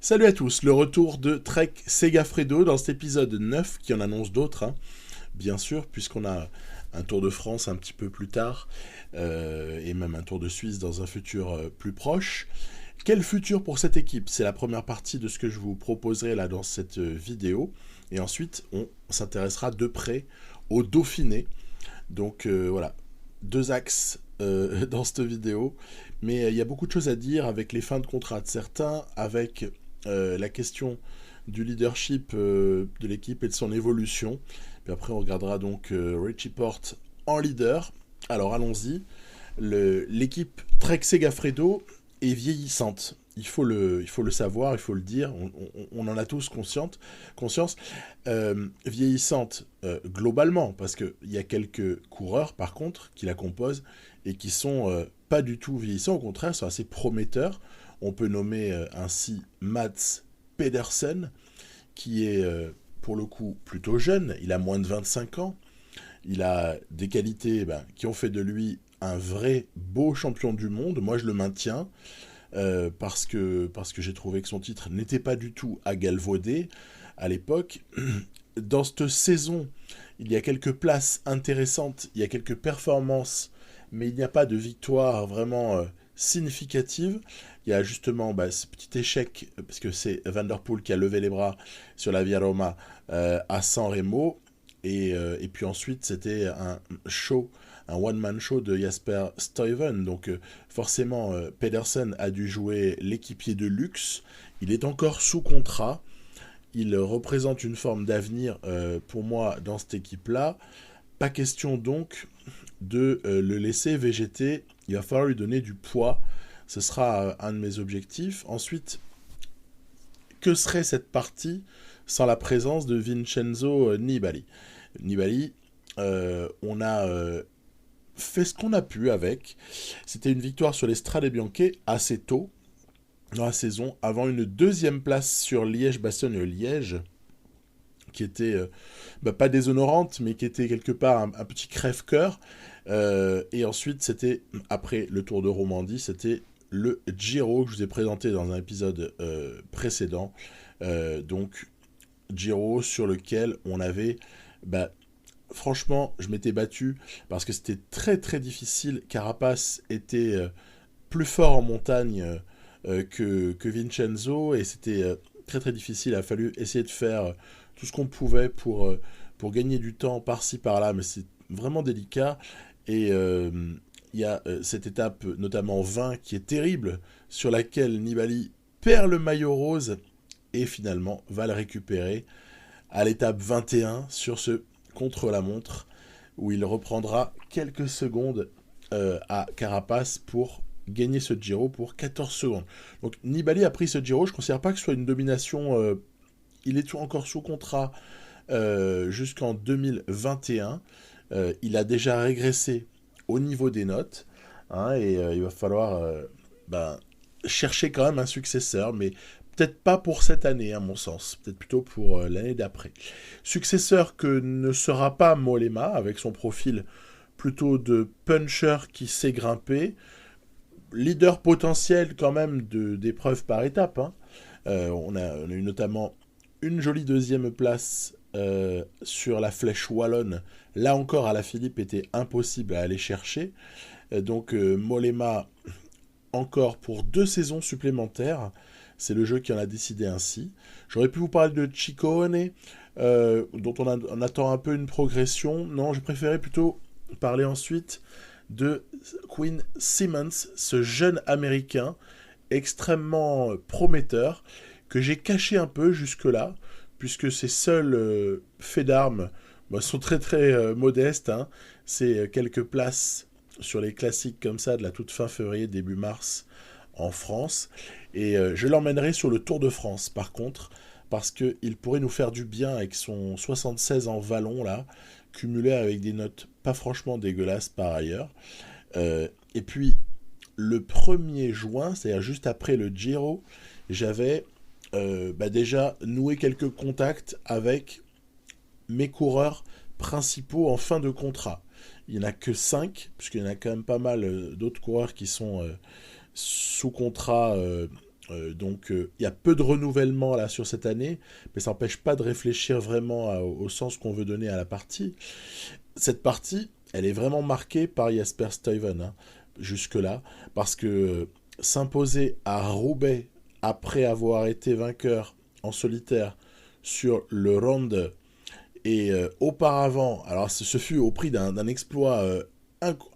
Salut à tous, le retour de Trek Segafredo dans cet épisode 9 qui en annonce d'autres, hein, bien sûr, puisqu'on a un Tour de France un petit peu plus tard, et même un Tour de Suisse dans un futur plus proche. Quel futur pour cette équipe? C'est la première partie de ce que je vous proposerai là dans cette vidéo, et ensuite on s'intéressera de près au Dauphiné. Donc voilà, deux axes dans cette vidéo, mais il y a beaucoup de choses à dire avec les fins de contrat de certains, avec la question du leadership de l'équipe et de son évolution. Puis après, on regardera donc Richie Porte en leader. Alors allons-y. L'équipe Trek Segafredo est vieillissante. Il faut le savoir, il faut le dire. On en a tous conscience. Vieillissante globalement, parce qu'il y a quelques coureurs, par contre, qui la composent et qui sont pas du tout vieillissants. Au contraire, sont assez prometteurs. On peut nommer ainsi Mats Pedersen, qui est pour le coup plutôt jeune. Il a moins de 25 ans. Il a des qualités qui ont fait de lui un vrai beau champion du monde. Moi, je le maintiens parce que j'ai trouvé que son titre n'était pas du tout à galvauder à l'époque. Dans cette saison, il y a quelques places intéressantes, il y a quelques performances, mais il n'y a pas de victoire vraiment significative. Il y a justement ce petit échec, parce que c'est Van Der Poel qui a levé les bras sur la Via Roma à San Remo, et puis ensuite c'était un one-man show de Jasper Stuyven, donc forcément Pedersen a dû jouer l'équipier de luxe. Il est encore sous contrat, il représente une forme d'avenir pour moi dans cette équipe-là. Pas question donc de le laisser végéter, il va falloir lui donner du poids, ce sera un de mes objectifs. Ensuite, que serait cette partie sans la présence de Vincenzo Nibali? Nibali, on a fait ce qu'on a pu avec. C'était une victoire sur les Strade Bianche assez tôt dans la saison, avant une deuxième place sur Liège-Bastogne-Liège, qui était pas déshonorante, mais qui était quelque part un petit crève-cœur. Et ensuite, c'était, après le Tour de Romandie, c'était le Giro que je vous ai présenté dans un épisode précédent. Donc, Giro sur lequel on avait... franchement, je m'étais battu parce que c'était très très difficile. Carapace était plus fort en montagne que Vincenzo, et c'était très très difficile. Il a fallu essayer de faire tout ce qu'on pouvait pour gagner du temps par-ci par-là, mais c'est vraiment délicat. Et il y a cette étape, notamment 20, qui est terrible, sur laquelle Nibali perd le maillot rose et finalement va le récupérer à l'étape 21 sur ce contre-la-montre, où il reprendra quelques secondes à Carapace pour gagner ce Giro pour 14 secondes. Donc Nibali a pris ce Giro, je ne considère pas que ce soit une domination, il est encore sous contrat jusqu'en 2021, il a déjà régressé au niveau des notes, hein, et il va falloir chercher quand même un successeur, mais peut-être pas pour cette année, à mon sens. Peut-être plutôt pour l'année d'après. Successeur que ne sera pas Mollema, avec son profil plutôt de puncher qui sait grimper. Leader potentiel quand même d'épreuves par étape. Hein. On a eu notamment une jolie deuxième place sur la flèche wallonne. Là encore, à la Philippe, était impossible à aller chercher. Donc Mollema, encore pour 2 saisons supplémentaires. C'est le jeu qui en a décidé ainsi. J'aurais pu vous parler de Ciccone, dont on attend un peu une progression. Non, j'ai préféré plutôt parler ensuite de Quinn Simmons, ce jeune Américain extrêmement prometteur, que j'ai caché un peu jusque-là, puisque ses seuls faits d'armes sont très très modestes. Hein. C'est quelques places sur les classiques comme ça de la toute fin février, début mars en France. Et je l'emmènerai sur le Tour de France, par contre, parce qu'il pourrait nous faire du bien avec son 76 en vallon, là, cumulé avec des notes pas franchement dégueulasses par ailleurs. Et puis, le 1er juin, c'est-à-dire juste après le Giro, j'avais déjà noué quelques contacts avec mes coureurs principaux en fin de contrat. Il n'y en a que 5, puisqu'il y en a quand même pas mal d'autres coureurs qui sont sous contrat Donc il y a peu de renouvellement là sur cette année, mais ça n'empêche pas de réfléchir vraiment au sens qu'on veut donner à la partie. Cette partie, elle est vraiment marquée par Jasper Stuyven, hein, jusque-là, parce que s'imposer à Roubaix après avoir été vainqueur en solitaire sur le Ronde et auparavant, alors ce fut au prix d'un exploit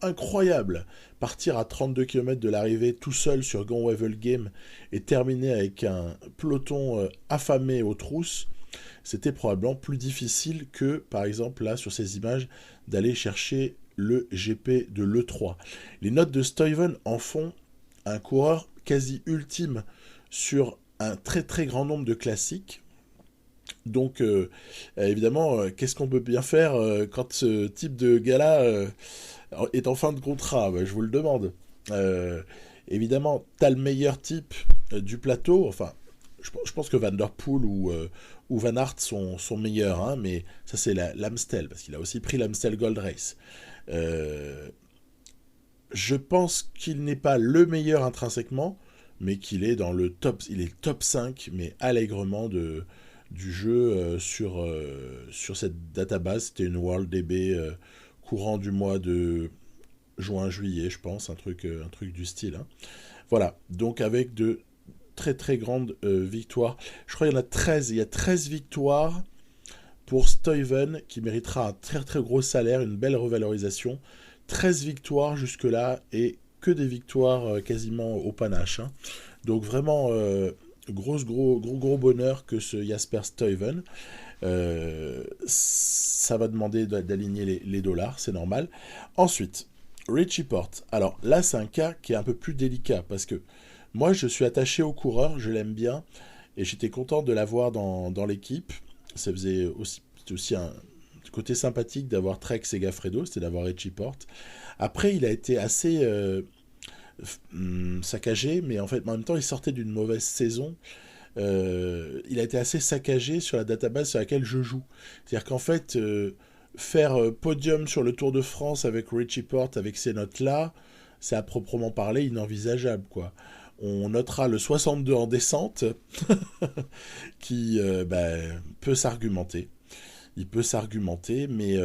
incroyable, partir à 32 km de l'arrivée tout seul sur Gont-Wevelgem et terminer avec un peloton affamé aux trousses, c'était probablement plus difficile que, par exemple, là, sur ces images, d'aller chercher le GP de l'E3. Les notes de Stuyven en font un coureur quasi ultime sur un très très grand nombre de classiques. Donc, évidemment, qu'est-ce qu'on peut bien faire quand ce type de gars-là est en fin de contrat? Je vous le demande. Euh, Évidemment, t'as le meilleur type du plateau. Enfin, je pense que Van Der Poel ou Van Aert sont meilleurs, hein, mais ça c'est l'Amstel, parce qu'il a aussi pris l'Amstel Gold Race. Euh, je pense qu'il n'est pas le meilleur intrinsèquement, mais qu'il est dans le top, il est top 5, mais allègrement du jeu sur cette database. C'était une World DB courant du mois de juin-juillet, je pense, un truc du style, hein. Voilà, donc avec de très très grandes victoires. Je crois qu'il y en a 13, il y a 13 victoires pour Stuyven, qui méritera un très très gros salaire, une belle revalorisation. 13 victoires jusque-là, et que des victoires quasiment au panache, hein. Donc vraiment, gros bonheur que ce Jasper Stuyven. Ça va demander d'aligner les dollars, c'est normal. Ensuite, Richie Porte. Alors là, c'est un cas qui est un peu plus délicat, parce que moi, je suis attaché au coureur, je l'aime bien, et j'étais content de l'avoir dans l'équipe. Ça faisait aussi, c'était aussi un côté sympathique d'avoir Trek Segafredo, c'était d'avoir Richie Porte. Après, il a été assez saccagé, mais en fait, en même temps, il sortait d'une mauvaise saison. Il a été assez saccagé sur la database sur laquelle je joue. C'est-à-dire qu'en fait, faire podium sur le Tour de France avec Richie Porte, avec ces notes-là, c'est à proprement parler inenvisageable, quoi. On notera le 62 en descente, qui peut s'argumenter. Il peut s'argumenter, mais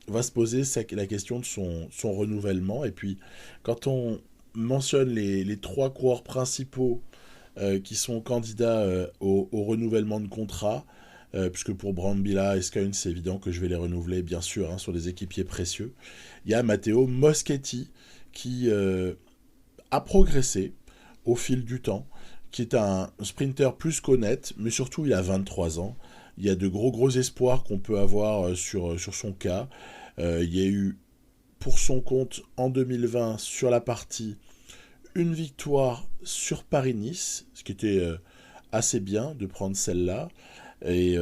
va se poser la question de son renouvellement. Et puis, quand on mentionne les trois coureurs principaux qui sont candidats au renouvellement de contrat, puisque pour Brambilla et Skuyn, c'est évident que je vais les renouveler, bien sûr, hein, sur des équipiers précieux. Il y a Matteo Moschetti, qui a progressé au fil du temps, qui est un sprinter plus qu'honnête, mais surtout il a 23 ans. Il y a de gros espoirs qu'on peut avoir sur son cas. Il y a eu pour son compte en 2020 sur la partie une victoire sur Paris-Nice, ce qui était assez bien de prendre celle-là, et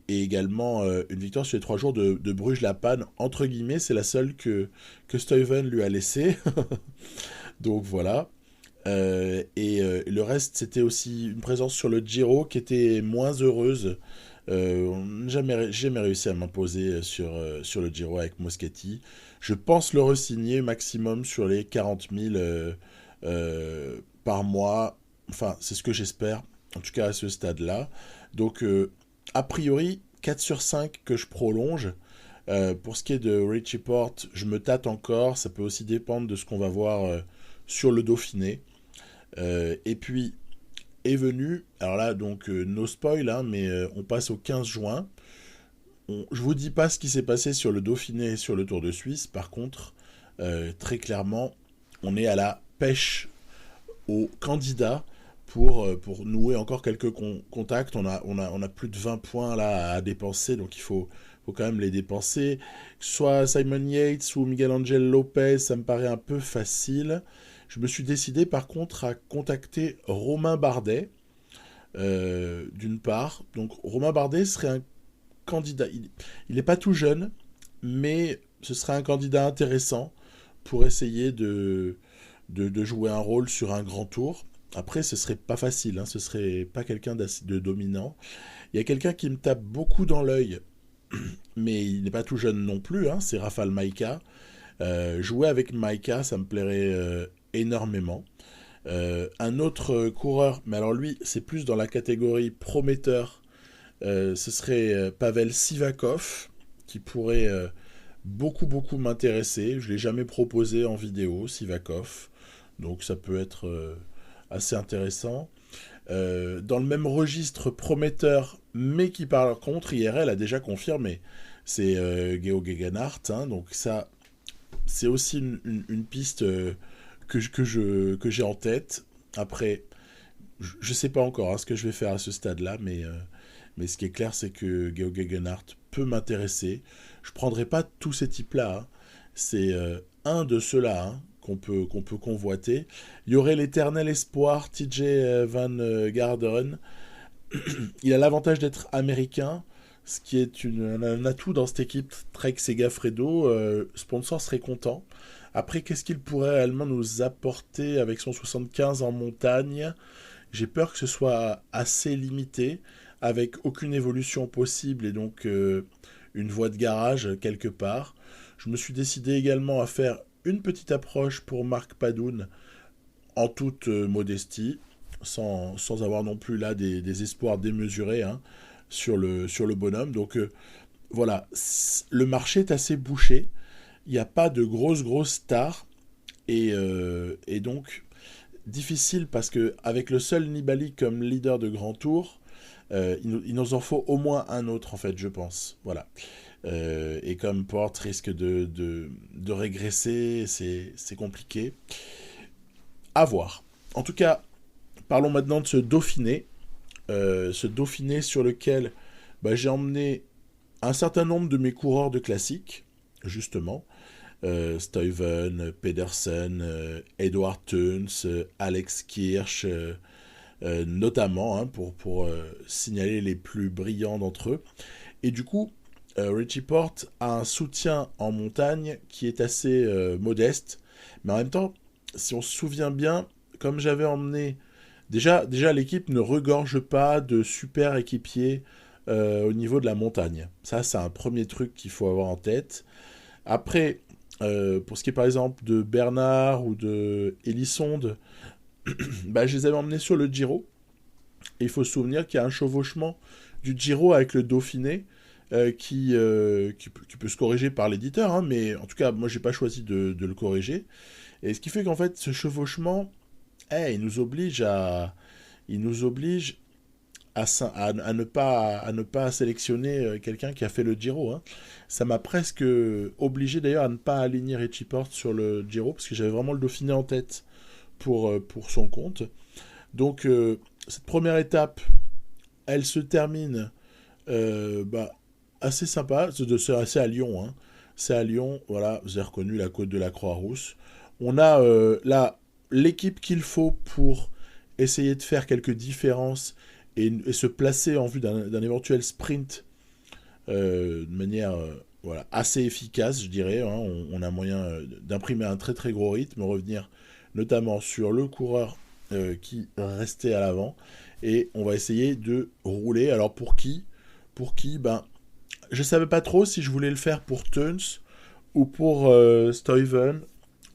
également une victoire sur les 3 jours de Bruges-la-Panne. Entre guillemets, c'est la seule que Stuyven lui a laissée. Donc voilà. Le reste, c'était aussi une présence sur le Giro qui était moins heureuse. Jamais réussi à m'imposer sur le Giro avec Moschetti. Je pense le re-signer maximum sur les 40 000 par mois. Enfin, c'est ce que j'espère, en tout cas à ce stade-là. Donc, a priori, 4 sur 5 que je prolonge. Pour ce qui est de Richie Porte, je me tâte encore. Ça peut aussi dépendre de ce qu'on va voir sur le Dauphiné. Et puis est venu, alors là donc no spoil, hein, mais on passe au 15 juin. Je vous dis pas ce qui s'est passé sur le Dauphiné et sur le Tour de Suisse. Par contre, très clairement, on est à la pêche aux candidats pour nouer encore quelques contacts. On a plus de 20 points là à dépenser, donc il faut quand même les dépenser. Soit Simon Yates ou Miguel Angel Lopez, ça me paraît un peu facile. Je me suis décidé par contre à contacter Romain Bardet, d'une part. Donc Romain Bardet serait un candidat. Il n'est pas tout jeune, mais ce serait un candidat intéressant pour essayer de jouer un rôle sur un grand tour. Après, ce serait pas facile, hein, ce serait pas quelqu'un de dominant. Il y a quelqu'un qui me tape beaucoup dans l'œil, mais il n'est pas tout jeune non plus, hein, c'est Rafał Majka. Jouer avec Majka, ça me plairait énormément. Un autre coureur, mais alors lui, c'est plus dans la catégorie prometteur, ce serait Pavel Sivakov, qui pourrait beaucoup m'intéresser. Je ne l'ai jamais proposé en vidéo, Sivakov, donc ça peut être assez intéressant. Dans le même registre prometteur, mais qui par contre IRL a déjà confirmé, c'est Geo Gegenhardt, hein, donc ça c'est aussi une piste que j'ai en tête. Après, je sais pas encore hein, ce que je vais faire à ce stade-là, mais ce qui est clair, c'est que Geo Gegenhardt peut m'intéresser. Je prendrai pas tous ces types-là. Hein. C'est un de ceux-là hein, qu'on peut convoiter. Il y aurait l'éternel espoir TJ Van Garderen. Il a l'avantage d'être américain, ce qui est un atout dans cette équipe Trek Segafredo. Sponsor serait content. Après, qu'est-ce qu'il pourrait réellement nous apporter avec son 75 en montagne? J'ai peur que ce soit assez limité, avec aucune évolution possible et donc une voie de garage quelque part. Je me suis décidé également à faire une petite approche pour Marc Padoun en toute modestie, sans avoir non plus là des espoirs démesurés hein, sur le bonhomme. Donc voilà, le marché est assez bouché. Il n'y a pas de grosses stars. Et donc, difficile parce que avec le seul Nibali comme leader de Grand Tour, il nous en faut au moins un autre, en fait, je pense. Voilà. Et comme Porte risque de régresser, c'est compliqué. À voir. En tout cas, parlons maintenant de ce Dauphiné. Ce Dauphiné sur lequel j'ai emmené un certain nombre de mes coureurs de classiques, justement. Stuyven, Pedersen, Edward Theuns, Alex Kirsch, notamment, hein, pour signaler les plus brillants d'entre eux. Et du coup, Richie Porte a un soutien en montagne qui est assez modeste, mais en même temps, si on se souvient bien, comme j'avais emmené... Déjà l'équipe ne regorge pas de super équipiers au niveau de la montagne. Ça, c'est un premier truc qu'il faut avoir en tête. Après, pour ce qui est par exemple de Bernard ou de Elisonde, je les avais emmenés sur le Giro. Et il faut se souvenir qu'il y a un chevauchement du Giro avec le Dauphiné qui peut se corriger par l'éditeur, hein, mais en tout cas, moi, j'ai pas choisi de le corriger. Et ce qui fait qu'en fait, ce chevauchement, il nous oblige à ne pas sélectionner quelqu'un qui a fait le Giro. Hein. Ça m'a presque obligé d'ailleurs à ne pas aligner Richie Porte sur le Giro, parce que j'avais vraiment le Dauphiné en tête pour son compte. Donc cette première étape, elle se termine assez sympa, c'est à Lyon. Hein. C'est à Lyon, voilà, vous avez reconnu la côte de la Croix-Rousse. On a là l'équipe qu'il faut pour essayer de faire quelques différences et se placer en vue d'un éventuel sprint de manière voilà, assez efficace, je dirais. Hein. On a moyen d'imprimer un très gros rythme, revenir notamment sur le coureur qui restait à l'avant, et on va essayer de rouler. Alors pour qui je savais pas trop si je voulais le faire pour Theuns ou pour Stuyven.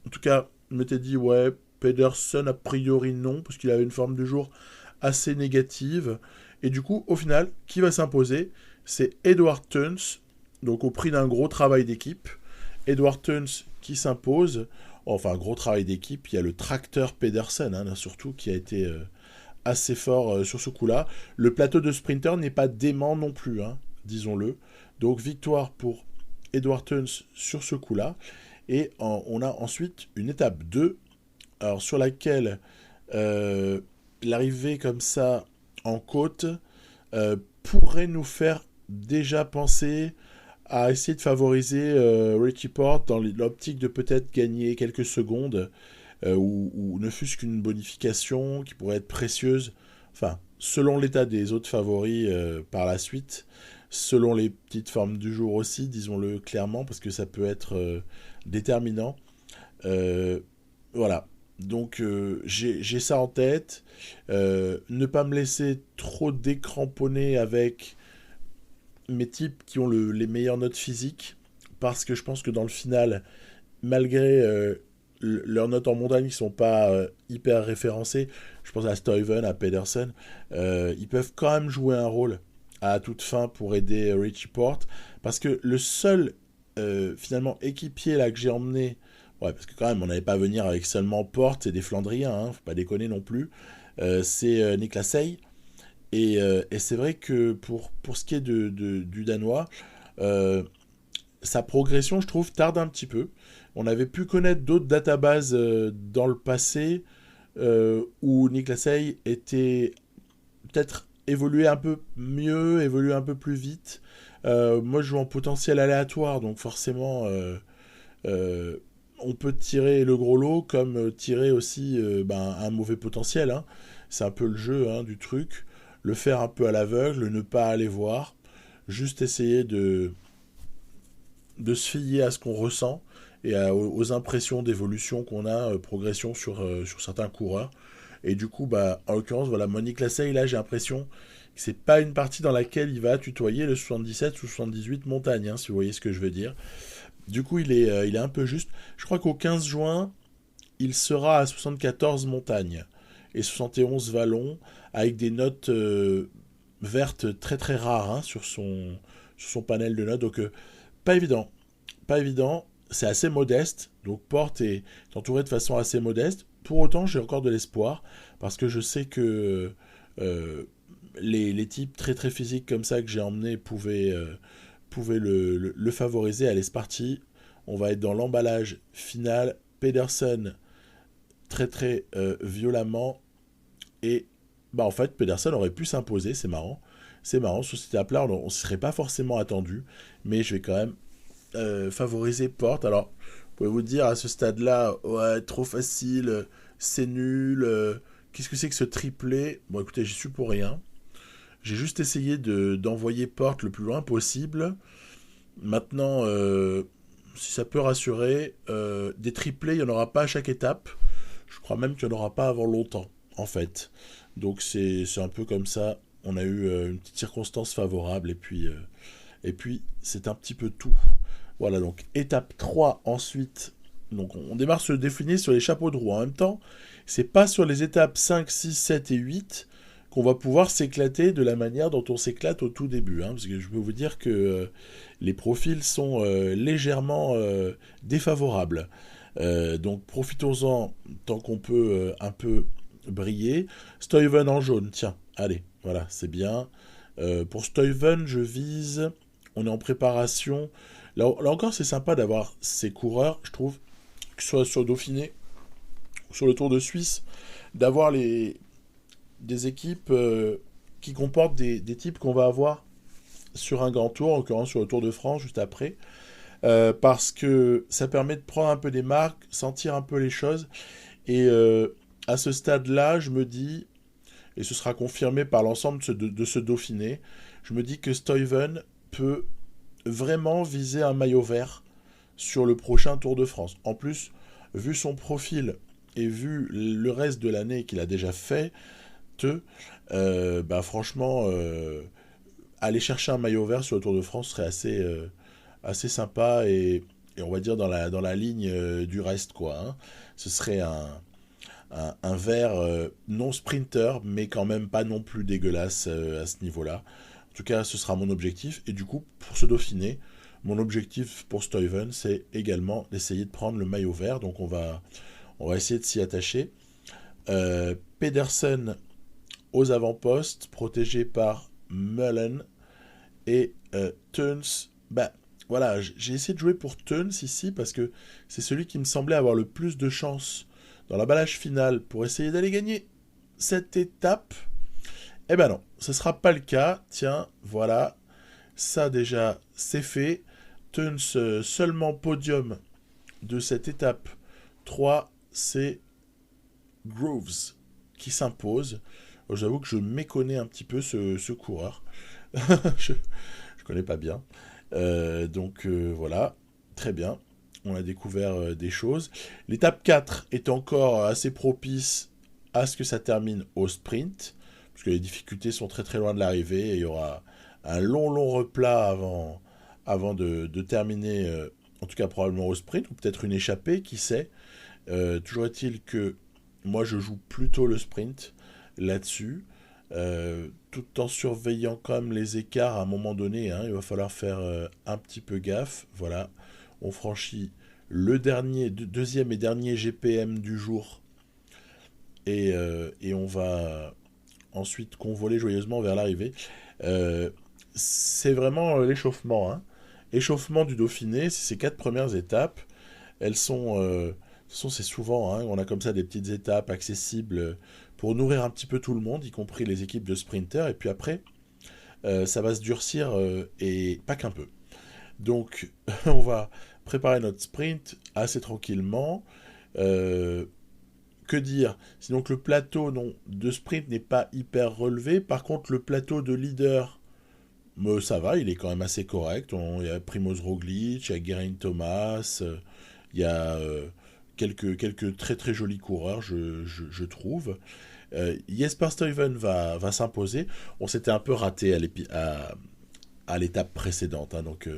En tout cas, je m'étais dit ouais, Pedersen a priori non, parce qu'il avait une forme de jour assez négative. Et du coup, au final, qui va s'imposer? C'est Edward Theuns, donc au prix d'un gros travail d'équipe. Edward Theuns qui s'impose. Enfin, gros travail d'équipe. Il y a le tracteur Pedersen, hein, surtout, qui a été assez fort sur ce coup-là. Le plateau de sprinter n'est pas dément non plus, hein, disons-le. Donc, victoire pour Edward Theuns sur ce coup-là. Et on a ensuite une étape 2, alors, sur laquelle l'arrivée comme ça en côte pourrait nous faire déjà penser à essayer de favoriser Richie Porte dans l'optique de peut-être gagner quelques secondes ou ne fût-ce qu'une bonification qui pourrait être précieuse, enfin, selon l'état des autres favoris par la suite, selon les petites formes du jour aussi, disons-le clairement, parce que ça peut être déterminant. Voilà. Donc j'ai ça en tête. Ne pas me laisser trop décramponner avec mes types qui ont les meilleures notes physiques, parce que je pense que dans le final, malgré leurs notes en montagne qui sont pas hyper référencées, je pense à Stuyven, à Pedersen, ils peuvent quand même jouer un rôle à toute fin pour aider Richie Porte, parce que le seul finalement équipier là que j'ai emmené, ouais, parce que quand même on n'allait pas venir avec seulement Porte et des Flandriens, hein, faut pas déconner non plus, c'est Niklas Sey, et c'est vrai que pour ce qui est du Danois, euh, sa progression, je trouve, tarde un petit peu. On avait pu connaître d'autres databases dans le passé où Niklas Sey était peut-être évolué un peu mieux, évolué un peu plus vite. Moi, je joue en potentiel aléatoire, donc forcément, euh, on peut tirer le gros lot comme tirer aussi un mauvais potentiel, hein. C'est un peu le jeu, hein, du truc. Le faire un peu à l'aveugle, ne pas aller voir, juste essayer de se fier à ce qu'on ressent et aux impressions d'évolution qu'on a, progression sur certains coureurs. Et du coup, en l'occurrence, voilà, Monique Lasseille, là, j'ai l'impression que c'est pas une partie dans laquelle il va tutoyer le 77 ou 78 montagne, hein, si vous voyez ce que je veux dire. Du coup, il est un peu juste. Je crois qu'au 15 juin, il sera à 74 montagnes et 71 vallons, avec des notes vertes très très rares, hein, sur son panel de notes. Donc, pas évident. Pas évident. C'est assez modeste. Donc, Porte est entouré de façon assez modeste. Pour autant, j'ai encore de l'espoir. Parce que je sais que euh, les types très très physiques comme ça que j'ai emmenés pouvaient le favoriser. Allez, c'est parti. On va être dans l'emballage final. Pedersen très très violemment. Et en fait, Pedersen aurait pu s'imposer. C'est marrant. C'est marrant. Sur cette étape-là, on ne serait pas forcément attendu. Mais je vais quand même favoriser Porte. Alors, vous pouvez vous dire à ce stade-là, ouais, trop facile, c'est nul, qu'est-ce que c'est que ce triplé? Bon, écoutez, j'y suis pour rien. J'ai juste essayé d'envoyer Porte le plus loin possible. Maintenant, si ça peut rassurer, des triplés, il n'y en aura pas à chaque étape. Je crois même qu'il n'y en aura pas avant longtemps, en fait. Donc c'est un peu comme ça. On a eu une petite circonstance favorable et puis c'est un petit peu tout. Voilà, donc étape 3 ensuite. Donc on démarre se définir sur les chapeaux de roue. En même temps, c'est pas sur les étapes 5, 6, 7 et 8 qu'on va pouvoir s'éclater de la manière dont on s'éclate au tout début, hein, parce que je peux vous dire que les profils sont légèrement défavorables. Donc profitons-en tant qu'on peut un peu briller. Stuyven en jaune, tiens, allez, voilà, c'est bien. Pour Stuyven, je vise, on est en préparation. Là encore, c'est sympa d'avoir ces coureurs, je trouve, que ce soit sur Dauphiné ou sur le Tour de Suisse, d'avoir des équipes qui comportent des types qu'on va avoir sur un grand tour, en l'occurrence sur le Tour de France juste après, parce que ça permet de prendre un peu des marques, sentir un peu les choses, et à ce stade-là, je me dis, et ce sera confirmé par l'ensemble de ce Dauphiné, je me dis que Stuyven peut vraiment viser un maillot vert sur le prochain Tour de France. En plus, vu son profil et vu le reste de l'année qu'il a déjà fait, franchement, aller chercher un maillot vert sur le Tour de France serait assez sympa et on va dire dans la ligne du reste, quoi, hein. Ce serait un vert non sprinter, mais quand même pas non plus dégueulasse à ce niveau-là. En tout cas, ce sera mon objectif. Et du coup, pour ce Dauphiné, mon objectif pour Stuyven, c'est également d'essayer de prendre le maillot vert. Donc on va essayer de s'y attacher. Pedersen aux avant-postes, protégé par Mullen. Et Teuns, voilà, j'ai essayé de jouer pour Teuns ici parce que c'est celui qui me semblait avoir le plus de chance dans l'emballage final pour essayer d'aller gagner cette étape. Eh ben non, ce sera pas le cas. Tiens, voilà, ça déjà c'est fait. Teuns seulement podium de cette étape 3, c'est Groves qui s'impose. J'avoue que je méconnais un petit peu ce coureur. je connais pas bien. Donc voilà, très bien. On a découvert des choses. L'étape 4 est encore assez propice à ce que ça termine au sprint, parce que les difficultés sont très très loin de l'arrivée et il y aura un long replat avant de terminer, en tout cas probablement au sprint, ou peut-être une échappée, qui sait. Toujours est-il que moi je joue plutôt le sprint là-dessus, tout en surveillant quand même les écarts à un moment donné, hein, il va falloir faire un petit peu gaffe. Voilà, on franchit le deuxième et dernier GPM du jour et on va ensuite convoler joyeusement vers l'arrivée. Euh, c'est vraiment l'échauffement, hein. Échauffement du Dauphiné, c'est ces 4 premières étapes. Elles sont, de toute façon, c'est souvent, hein, on a comme ça des petites étapes accessibles pour nourrir un petit peu tout le monde, y compris les équipes de sprinters. Et puis après, ça va se durcir et pas qu'un peu. Donc, on va préparer notre sprint assez tranquillement. Euh, que dire? Sinon que le plateau de sprint n'est pas hyper relevé. Par contre, le plateau de leader, ça va, il est quand même assez correct. Il y a Primoz Roglic, il y a Geraint Thomas, il y a quelques très très jolis coureurs, je trouve. Jesper Stuyven va s'imposer. On s'était un peu raté à l'étape précédente, hein, donc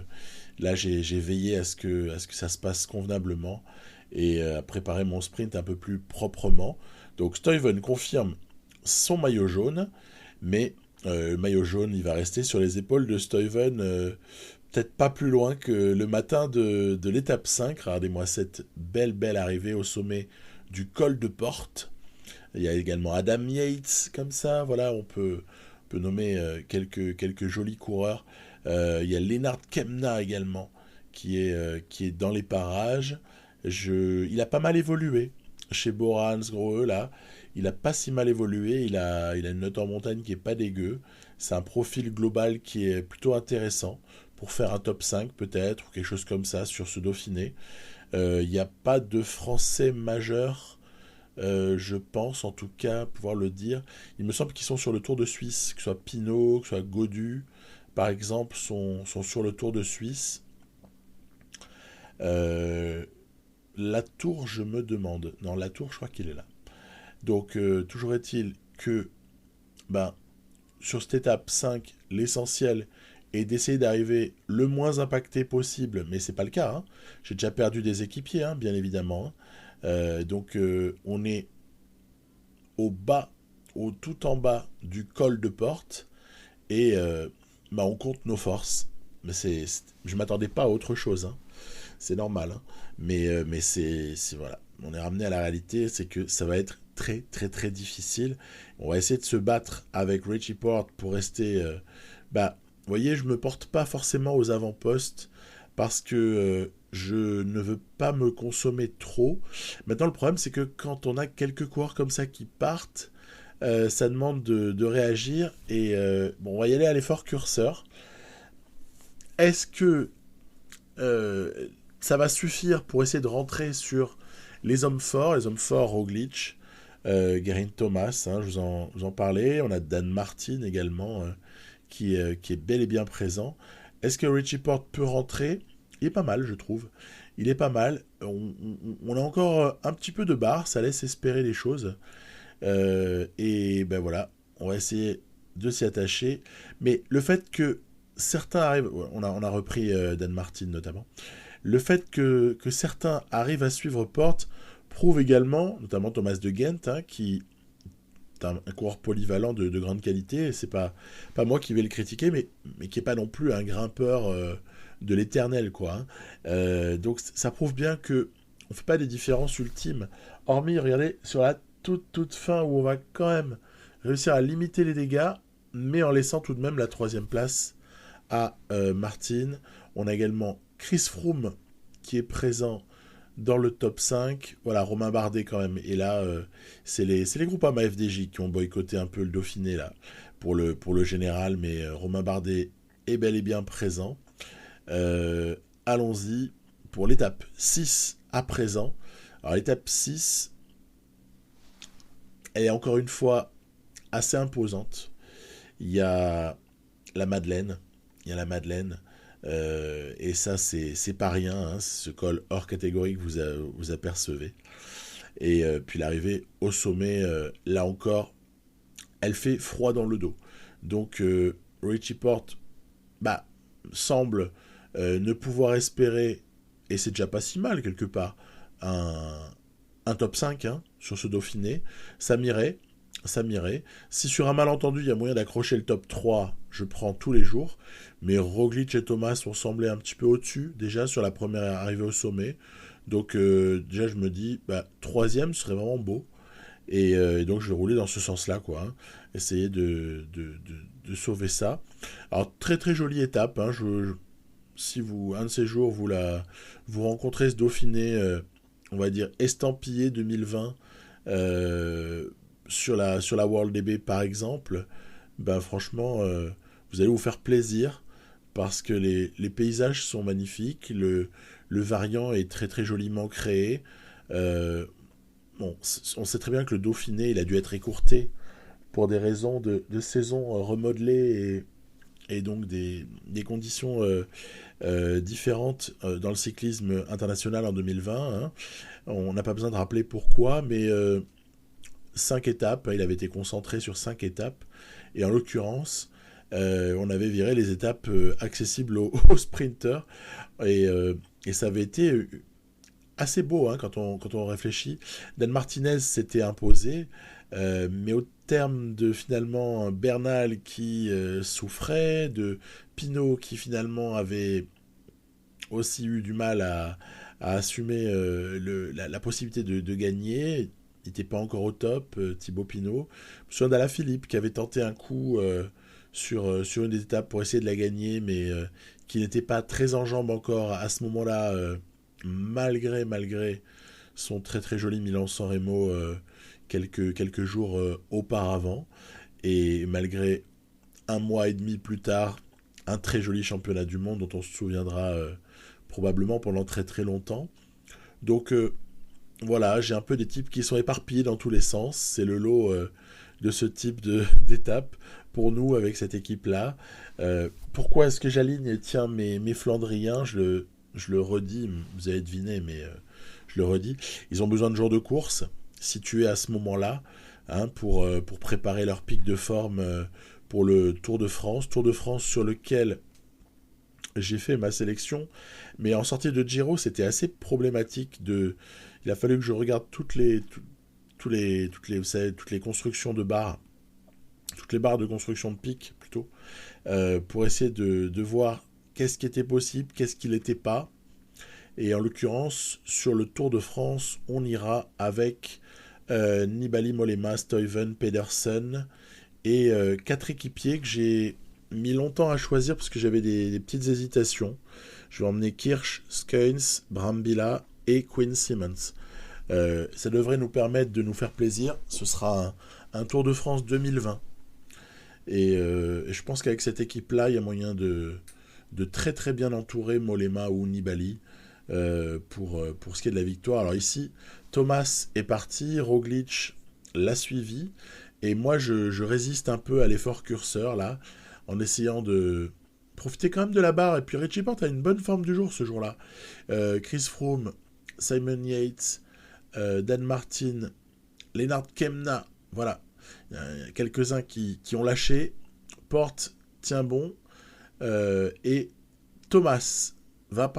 là j'ai veillé à ce que ça se passe convenablement et à préparer mon sprint un peu plus proprement. Donc Stuyven confirme son maillot jaune, mais le maillot jaune il va rester sur les épaules de Stuyven, peut-être pas plus loin que le matin de l'étape 5. Regardez-moi cette belle arrivée au sommet du col de Porte. Il y a également Adam Yates, comme ça, voilà, on peut nommer quelques jolis coureurs. Il y a Lennart Kemna également, qui est dans les parages. Il a pas mal évolué chez Bora Hansgrohe, là. Il a pas si mal évolué, il a une note en montagne qui est pas dégueu. C'est un profil global qui est plutôt intéressant pour faire un top 5 peut-être, ou quelque chose comme ça sur ce Dauphiné. Il n'y a pas de Français majeur, je pense en tout cas pouvoir le dire. Il me semble qu'ils sont sur le Tour de Suisse, que ce soit Pinot, que ce soit Godu, par exemple, sont sur le Tour de Suisse. Euh, la Tour, je me demande. Non, la Tour, je crois qu'il est là. Donc, toujours est-il que ben, sur cette étape 5, l'essentiel est d'essayer d'arriver le moins impacté possible, mais c'est pas le cas, hein. J'ai déjà perdu des équipiers, hein, bien évidemment, hein. Donc on est au bas, tout en bas du col de Porte, et bah, on compte nos forces. Mais je m'attendais pas à autre chose, hein. C'est normal, hein. Mais voilà. On est ramené à la réalité, c'est que ça va être très très très difficile. On va essayer de se battre avec Richie Porte pour rester. Bah, vous voyez, je me porte pas forcément aux avant-postes parce que je ne veux pas me consommer trop. Maintenant, le problème, c'est que quand on a quelques coureurs comme ça qui partent, ça demande de réagir. Et bon, on va y aller à l'effort curseur. Est-ce que euh, ça va suffire pour essayer de rentrer sur les hommes forts Roglic, Geraint Thomas, hein, je vous en parlais. On a Dan Martin également, qui est bel et bien présent. Est-ce que Richie Porte peut rentrer? Il est pas mal, je trouve. Il est pas mal. On a encore un petit peu de barre, ça laisse espérer les choses. Et ben voilà, on va essayer de s'y attacher. Mais le fait que certains arrivent, ouais, on a repris Dan Martin notamment, le fait que certains arrivent à suivre Porte prouve également, notamment Thomas de Ghent, hein, qui est un coureur polyvalent de grande qualité. C'est pas moi qui vais le critiquer, mais qui est pas non plus un grimpeur de l'éternel, quoi, hein. Donc ça prouve bien que on fait pas des différences ultimes. Hormis, regardez, sur la toute fin où on va quand même réussir à limiter les dégâts, mais en laissant tout de même la troisième place à Martin. On a également Chris Froome qui est présent dans le top 5. Voilà, Romain Bardet quand même. Et là, c'est les Groupama FDJ qui ont boycotté un peu le Dauphiné là, pour le général, mais Romain Bardet est bel et bien présent. Allons-y pour l'étape 6 à présent. Alors l'étape 6, elle est encore une fois assez imposante. Il y a la Madeleine. Il y a la Madeleine. Et ça, c'est pas rien, hein, ce col hors catégorie que vous apercevez. Et puis l'arrivée au sommet, là encore, elle fait froid dans le dos. Donc Richie Porte bah, semble ne pouvoir espérer, et c'est déjà pas si mal quelque part, un, un top 5 hein, sur ce Dauphiné. Ça m'irait. Ça m'irait. Si sur un malentendu, il y a moyen d'accrocher le top 3, je prends tous les jours. Mais Roglic et Thomas ont semblé un petit peu au-dessus, déjà, sur la première arrivée au sommet. Donc, déjà, je me dis, bah, troisième serait vraiment beau. Et donc, je vais rouler dans ce sens-là, quoi. Hein. Essayer de sauver ça. Alors, très très jolie étape. Hein. Si vous, un de ces jours, vous rencontrez ce Dauphiné, on va dire, estampillé 2020, sur la World DB par exemple, ben franchement, vous allez vous faire plaisir parce que les paysages sont magnifiques, le variant est très très joliment créé. Euh, bon, on sait très bien que le Dauphiné, il a dû être écourté pour des raisons de saison remodelée et donc des conditions différentes dans le cyclisme international en 2020. Hein. On n'a pas besoin de rappeler pourquoi, mais 5 étapes, il avait été concentré sur 5 étapes, et en l'occurrence, on avait viré les étapes accessibles aux sprinters, et ça avait été assez beau hein, quand on réfléchit. Dan Martinez s'était imposé, mais au terme de finalement Bernal qui souffrait, de Pinot qui finalement avait aussi eu du mal à assumer la possibilité de gagner. Il n'était pas encore au top, Thibaut Pinot. Je me souviens d'Alaphilippe qui avait tenté un coup sur une des étapes pour essayer de la gagner, mais qui n'était pas très en jambes encore à ce moment-là, malgré son très très joli Milan-San Remo quelques jours auparavant. Et malgré un mois et demi plus tard, un très joli championnat du monde dont on se souviendra probablement pendant très très longtemps. Donc voilà, j'ai un peu des types qui sont éparpillés dans tous les sens. C'est le lot de ce type d'étape pour nous avec cette équipe-là. Pourquoi est-ce que j'aligne tiens, mes Flandriens je le redis, vous avez deviné, mais je le redis. Ils ont besoin de jours de course situés à ce moment-là hein, pour préparer leur pic de forme pour le Tour de France. Tour de France sur lequel j'ai fait ma sélection, mais en sortie de Giro, c'était assez problématique il a fallu que je regarde vous savez, toutes les constructions de barres, toutes les barres de construction de pics plutôt, pour essayer de voir qu'est-ce qui était possible, qu'est-ce qui n'était pas. Et en l'occurrence, sur le Tour de France, on ira avec Nibali, Mollema, Stuyven, Pedersen et 4 équipiers que j'ai mis longtemps à choisir parce que j'avais des petites hésitations. Je vais emmener Kirch, Skuins, Brambilla et Quinn Simmons. Ça devrait nous permettre de nous faire plaisir. Ce sera un Tour de France 2020. Et je pense qu'avec cette équipe-là, il y a moyen de très très bien entourer Mollema ou Nibali pour ce qui est de la victoire. Alors ici, Thomas est parti, Roglic l'a suivi, et moi je résiste un peu à l'effort curseur là, en essayant de profiter quand même de la barre. Et puis Richie Porte a une bonne forme du jour ce jour-là. Chris Froome, Simon Yates, Dan Martin, Lennart Kemna, voilà. Il y a quelques-uns qui ont lâché. Porte tient bon. Et Thomas va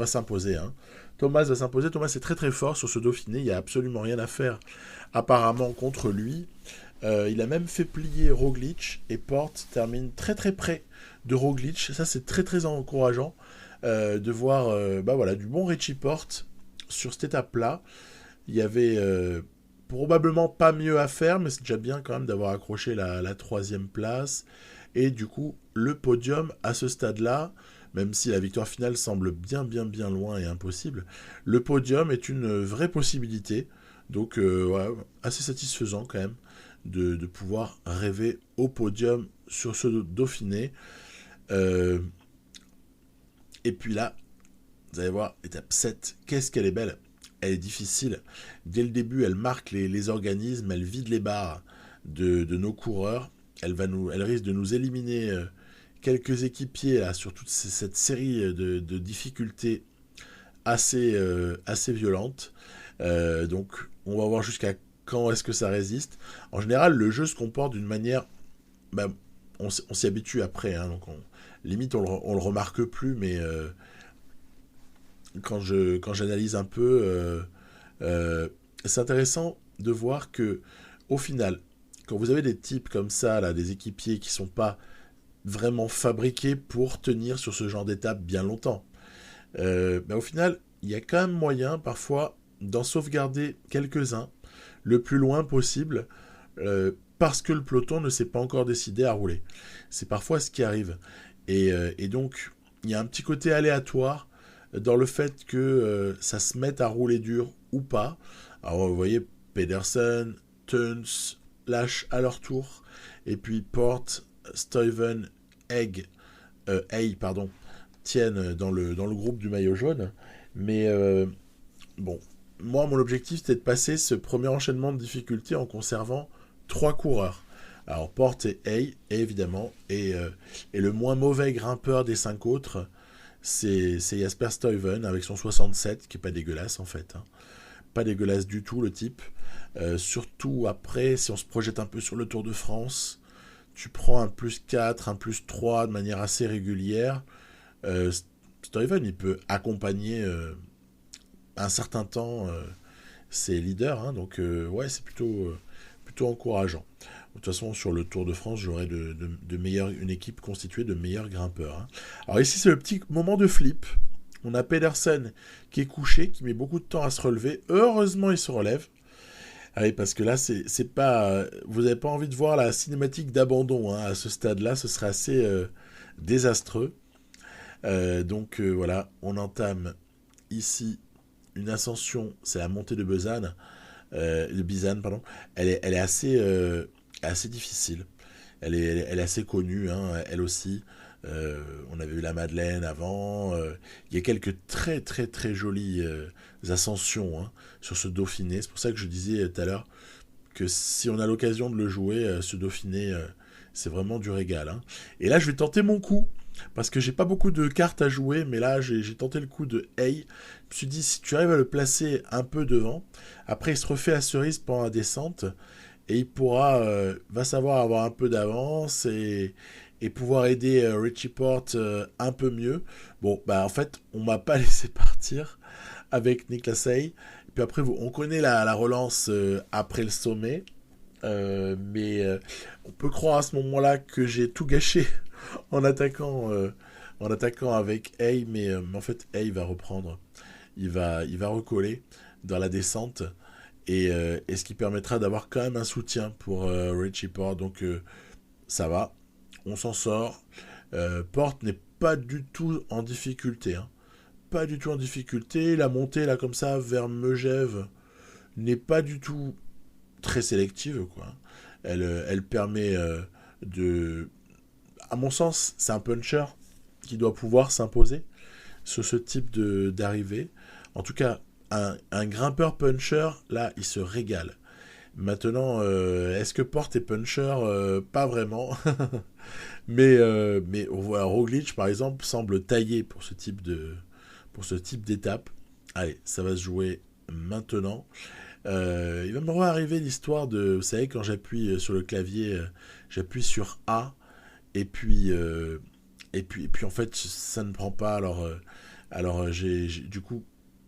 s'imposer. Hein. Thomas va s'imposer. Thomas est très très fort sur ce Dauphiné. Il n'y a absolument rien à faire apparemment contre lui. Il a même fait plier Roglic et Porte termine très très près de Roglic. Ça c'est très très encourageant de voir voilà, du bon Richie Porte sur cette étape-là. Il y avait probablement pas mieux à faire, mais c'est déjà bien quand même d'avoir accroché la 3e place. Et du coup, le podium à ce stade-là, même si la victoire finale semble bien loin et impossible, le podium est une vraie possibilité. Donc, ouais, assez satisfaisant quand même de pouvoir rêver au podium sur ce Dauphiné. Et puis là, vous allez voir, étape 7, qu'est-ce qu'elle est belle. Elle est difficile. Dès le début, elle marque les organismes, elle vide les barres de nos coureurs. Elle risque de nous éliminer quelques équipiers là, sur toute cette série de difficultés assez violentes. Donc, on va voir jusqu'à quand est-ce que ça résiste. En général, le jeu se comporte d'une manière... Bah, on s'y habitue après. Hein, donc limite, on le remarque plus, mais... quand j'analyse un peu, c'est intéressant de voir que, au final, quand vous avez des types comme ça, là, des équipiers qui sont pas vraiment fabriqués pour tenir sur ce genre d'étape bien longtemps, au final, il y a quand même moyen, parfois, d'en sauvegarder quelques-uns le plus loin possible, parce que le peloton ne s'est pas encore décidé à rouler. C'est parfois ce qui arrive. Et donc, il y a un petit côté aléatoire dans le fait que ça se mette à rouler dur ou pas. Alors, vous voyez, Pedersen, Tuns lâchent à leur tour, et puis Porte, Stuyven, Hay, pardon, tiennent dans le groupe du maillot jaune. Mais bon, moi, mon objectif, c'était de passer ce premier enchaînement de difficultés en conservant 3 coureurs. Alors, Porte et Hay, évidemment, et le moins mauvais grimpeur des 5 autres, c'est Jasper Stuyven avec son 67, qui est pas dégueulasse en fait. Hein. Pas dégueulasse du tout le type. Surtout après, si on se projette un peu sur le Tour de France, tu prends un plus 4, un plus 3 de manière assez régulière. Euh, Stuyven, il peut accompagner un certain temps ses leaders. Hein, donc, ouais, c'est plutôt encourageant. De toute façon, sur le Tour de France, j'aurai une équipe constituée de meilleurs grimpeurs. Hein. Alors ici, c'est le petit moment de flip. On a Pedersen qui est couché, qui met beaucoup de temps à se relever. Heureusement, il se relève. Ah oui, parce que là, c'est pas, vous n'avez pas envie de voir la cinématique d'abandon hein, à ce stade-là. Ce serait assez désastreux. Voilà, on entame ici une ascension. C'est la montée de Bezane. De Bizane, pardon. Elle est assez difficile. Elle est assez connue, hein, elle aussi. On avait eu la Madeleine avant. Il y a quelques très très très jolies ascensions hein, sur ce Dauphiné. C'est pour ça que je disais tout à l'heure que si on a l'occasion de le jouer, ce Dauphiné, c'est vraiment du régal. Hein. Et là, je vais tenter mon coup. Parce que j'ai pas beaucoup de cartes à jouer, mais là j'ai tenté le coup de Hay. Je me suis dit, si tu arrives à le placer un peu devant, après il se refait la cerise pendant la descente, et il va savoir avoir un peu d'avance et pouvoir aider Richie Porte un peu mieux. Bon, bah en fait, on m'a pas laissé partir avec Niklas Hay. Et puis après, on connaît la relance après le sommet. Mais on peut croire à ce moment-là que j'ai tout gâché en attaquant, en attaquant avec Hay, mais en fait, Hay va reprendre. Il va recoller dans la descente et ce qui permettra d'avoir quand même un soutien pour Richie Porte. Donc ça va, on s'en sort. Porte n'est pas du tout en difficulté. Hein. Pas du tout en difficulté. La montée là comme ça vers Megève n'est pas du tout très sélective quoi. Elle permet de... À mon sens, c'est un puncher qui doit pouvoir s'imposer sur ce type d'arrivée. En tout cas, un grimpeur puncher, là, il se régale. Maintenant, est-ce que Porte est puncher pas vraiment. mais voilà, Roglic, par exemple, semble taillé pour ce type d'étape. Allez, ça va se jouer maintenant. Il va me arriver l'histoire de... Vous savez, quand j'appuie sur le clavier, j'appuie sur A, et puis en fait, ça ne prend pas. Alors j'ai du coup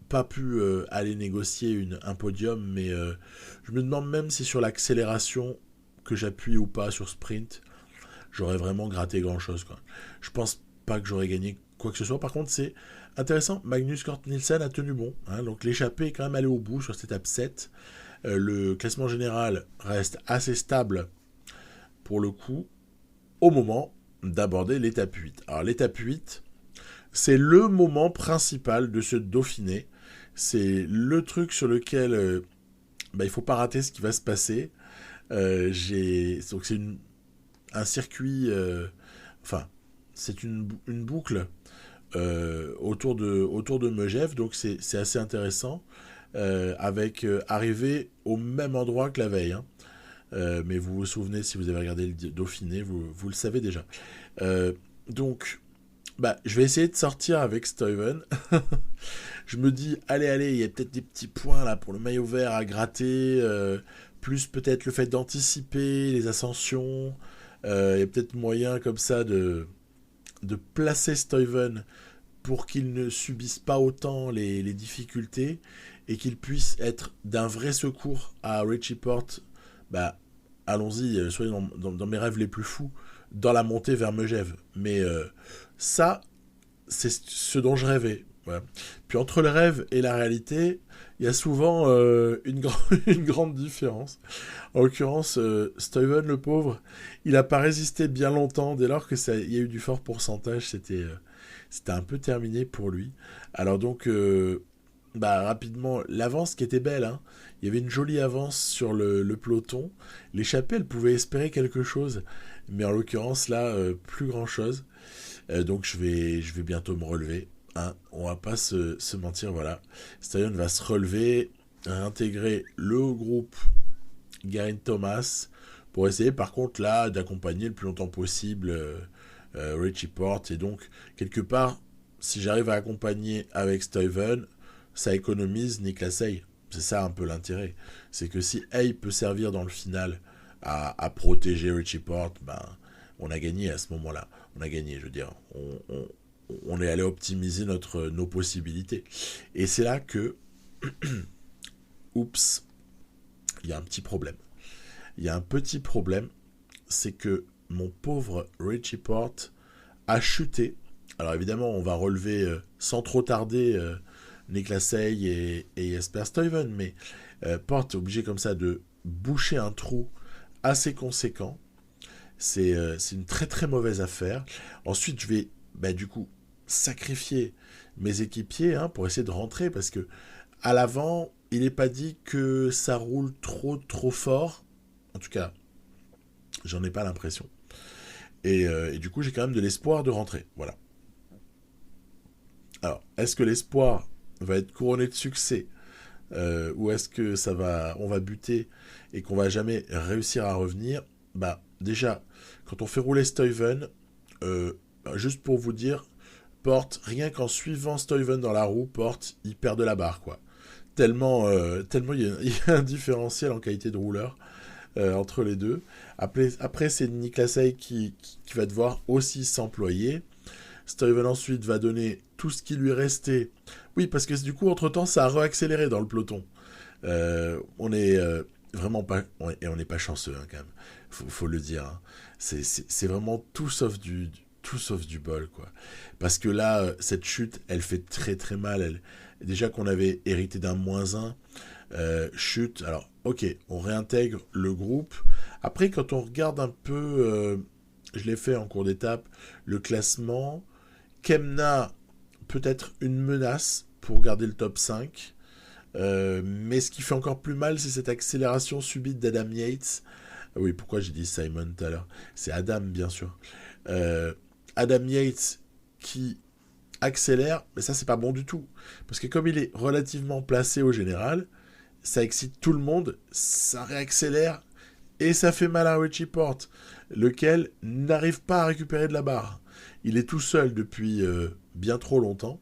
pas pu aller négocier un podium, mais je me demande même si sur l'accélération que j'appuie ou pas sur sprint, j'aurais vraiment gratté grand-chose. Quoi. Je pense pas que j'aurais gagné quoi que ce soit. Par contre, c'est intéressant. Magnus Cort Nielsen a tenu bon. Hein, donc l'échappée est quand même allé au bout sur cette étape 7. Le classement général reste assez stable pour le coup au moment d'aborder l'étape 8. Alors l'étape 8, c'est le moment principal de ce Dauphiné. C'est le truc sur lequel il ne faut pas rater ce qui va se passer. Donc c'est un circuit, enfin c'est une boucle autour de Megève, donc c'est assez intéressant, avec arrivé au même endroit que la veille. Hein. Mais vous vous souvenez, si vous avez regardé le Dauphiné, vous le savez déjà. Donc, je vais essayer de sortir avec Stuyven. Je me dis, allez, il y a peut-être des petits points là pour le maillot vert à gratter, plus peut-être le fait d'anticiper les ascensions. Il y a peut-être moyen comme ça de placer Stuyven pour qu'il ne subisse pas autant les difficultés et qu'il puisse être d'un vrai secours à Richie Porte, bah, allons-y, soyons dans mes rêves les plus fous, dans la montée vers Megève. Mais ça, c'est ce dont je rêvais. Voilà. Puis entre le rêve et la réalité, il y a souvent une grande différence. En l'occurrence, Stuyven, le pauvre, il n'a pas résisté bien longtemps. Dès lors qu'il y a eu du fort pourcentage, c'était un peu terminé pour lui. Alors donc, rapidement, l'avance qui était belle, hein. Il y avait une jolie avance sur le peloton. L'échappée, elle pouvait espérer quelque chose. Mais en l'occurrence, là, plus grand-chose. Donc je vais bientôt me relever. Hein. On va pas se mentir, voilà. Stuyven va se relever, réintégrer le groupe Geraint Thomas pour essayer par contre là d'accompagner le plus longtemps possible Richie Porte. Et donc quelque part, si j'arrive à accompagner avec Stuyven, ça économise Niklas Hey. C'est ça un peu l'intérêt. C'est que si Hey peut servir dans le final à protéger Richie Porte, ben on a gagné à ce moment-là. On a gagné, je veux dire. On est allé optimiser nos possibilités. Et c'est là que, oups, il y a un petit problème. Il y a un petit problème, c'est que mon pauvre Richie Porte a chuté. Alors évidemment, on va relever sans trop tarder Niklas Hey et Jesper Stuyven, mais Porte est obligé comme ça de boucher un trou assez conséquent. C'est une très très mauvaise affaire. Ensuite, je vais du coup sacrifier mes équipiers pour essayer de rentrer parce que à l'avant, il n'est pas dit que ça roule trop fort. En tout cas, j'en ai pas l'impression. Et du coup, j'ai quand même de l'espoir de rentrer. Voilà. Alors, est-ce que l'espoir va être couronné de succès ou est-ce que on va buter et qu'on va jamais réussir à revenir? Bah, déjà, quand on fait rouler Stuyven, juste pour vous dire, Porte, rien qu'en suivant Stuyven dans la roue, Porte, il perd de la barre, quoi. Tellement il y a un différentiel en qualité de rouleur entre les deux. Après c'est Niklas Hey qui va devoir aussi s'employer. Stuyven ensuite va donner tout ce qui lui restait. Oui, parce que du coup, entre-temps, ça a réaccéléré dans le peloton. On est vraiment pas... Et on n'est pas chanceux, quand même. Faut le dire. Hein. C'est vraiment tout sauf du bol, quoi. Parce que là, cette chute, elle fait très très mal. Déjà qu'on avait hérité d'un -1, chute. Alors, ok, on réintègre le groupe. Après, quand on regarde un peu, je l'ai fait en cours d'étape, le classement, Kemna peut être une menace pour garder le top 5. Mais ce qui fait encore plus mal, c'est cette accélération subite d'Adam Yates. Oui, pourquoi j'ai dit Simon tout à l'heure? C'est Adam, bien sûr. Adam Yates qui accélère, mais ça, c'est pas bon du tout. Parce que comme il est relativement placé au général, ça excite tout le monde, ça réaccélère, et ça fait mal à Richie Porte, lequel n'arrive pas à récupérer de la barre. Il est tout seul depuis bien trop longtemps,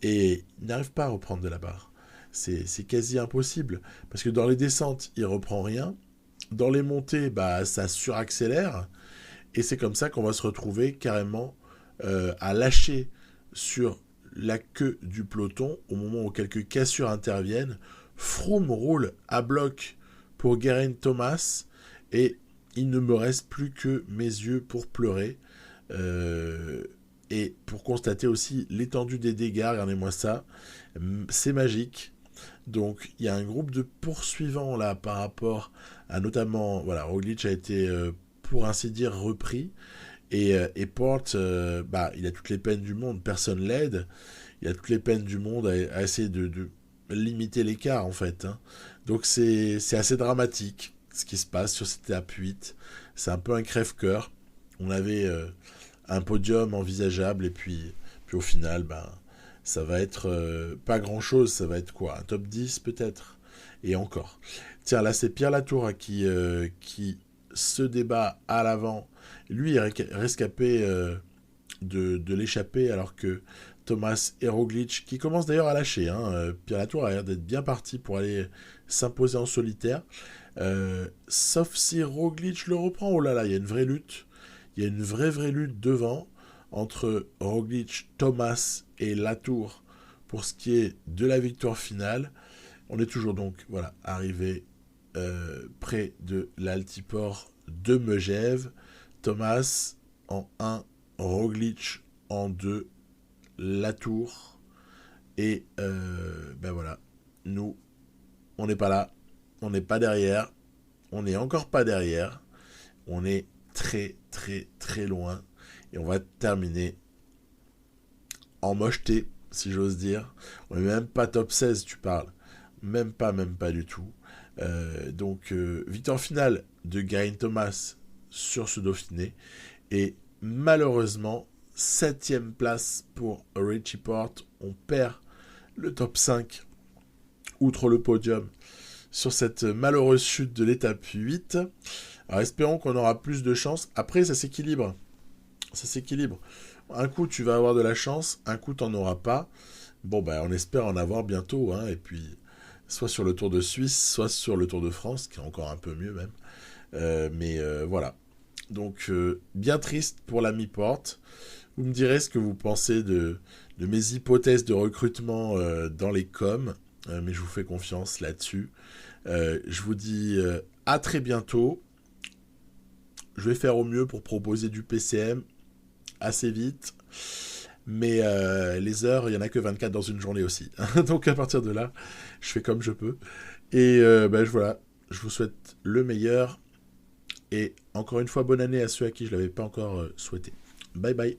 et il n'arrive pas à reprendre de la barre. C'est quasi impossible, parce que dans les descentes, il reprend rien. Dans les montées, ça suraccélère, et c'est comme ça qu'on va se retrouver carrément à lâcher sur la queue du peloton au moment où quelques cassures interviennent. Froome roule à bloc pour Geraint Thomas, et il ne me reste plus que mes yeux pour pleurer. Et pour constater aussi l'étendue des dégâts, regardez-moi ça, c'est magique. Donc il y a un groupe de poursuivants là par rapport à notamment, voilà, Roglic a été pour ainsi dire repris, et Porte, il a toutes les peines du monde, personne l'aide, il a toutes les peines du monde à essayer de limiter l'écart en fait. Hein. Donc c'est assez dramatique ce qui se passe sur cette étape 8, c'est un peu un crève-cœur. On avait un podium envisageable, et puis au final, ça va être pas grand-chose, ça va être quoi? Un top 10 peut-être? Et encore. Tiens, là c'est Pierre Latour qui se débat à l'avant. Lui est rescapé de l'échappée, alors que Thomas et Roglic, qui commence d'ailleurs à lâcher, Pierre Latour a l'air d'être bien parti pour aller s'imposer en solitaire. Sauf si Roglic le reprend. Oh là là, il y a une vraie lutte. Il y a une vraie lutte devant entre Roglic, Thomas et Latour pour ce qui est de la victoire finale. On est toujours donc arrivé près de l'altiport de Megève. Thomas en 1, Roglic en 2, Latour. Et nous, on n'est pas là, on n'est pas derrière, on n'est encore pas derrière, on est très très très loin. Et on va terminer en mocheté, si j'ose dire. On n'est même pas top 16, tu parles. Même pas du tout. Victoire finale de Geraint Thomas sur ce Dauphiné. Et malheureusement, 7ème place pour Richie Porte. On perd le top 5, outre le podium, sur cette malheureuse chute de l'étape 8. Alors espérons qu'on aura plus de chance. Après, ça s'équilibre. Un coup, tu vas avoir de la chance, un coup, t'en auras pas. Bon, on espère en avoir bientôt, hein, et puis, soit sur le Tour de Suisse, soit sur le Tour de France, qui est encore un peu mieux même. Voilà. Donc, bien triste pour l'ami Porte. Vous me direz ce que vous pensez de mes hypothèses de recrutement dans les coms, mais je vous fais confiance là-dessus. Je vous dis à très bientôt. Je vais faire au mieux pour proposer du PCM assez vite, mais les heures, il n'y en a que 24 dans une journée aussi. Donc à partir de là, je fais comme je peux. Et voilà, je vous souhaite le meilleur. Et encore une fois, bonne année à ceux à qui je ne l'avais pas encore souhaité. Bye bye.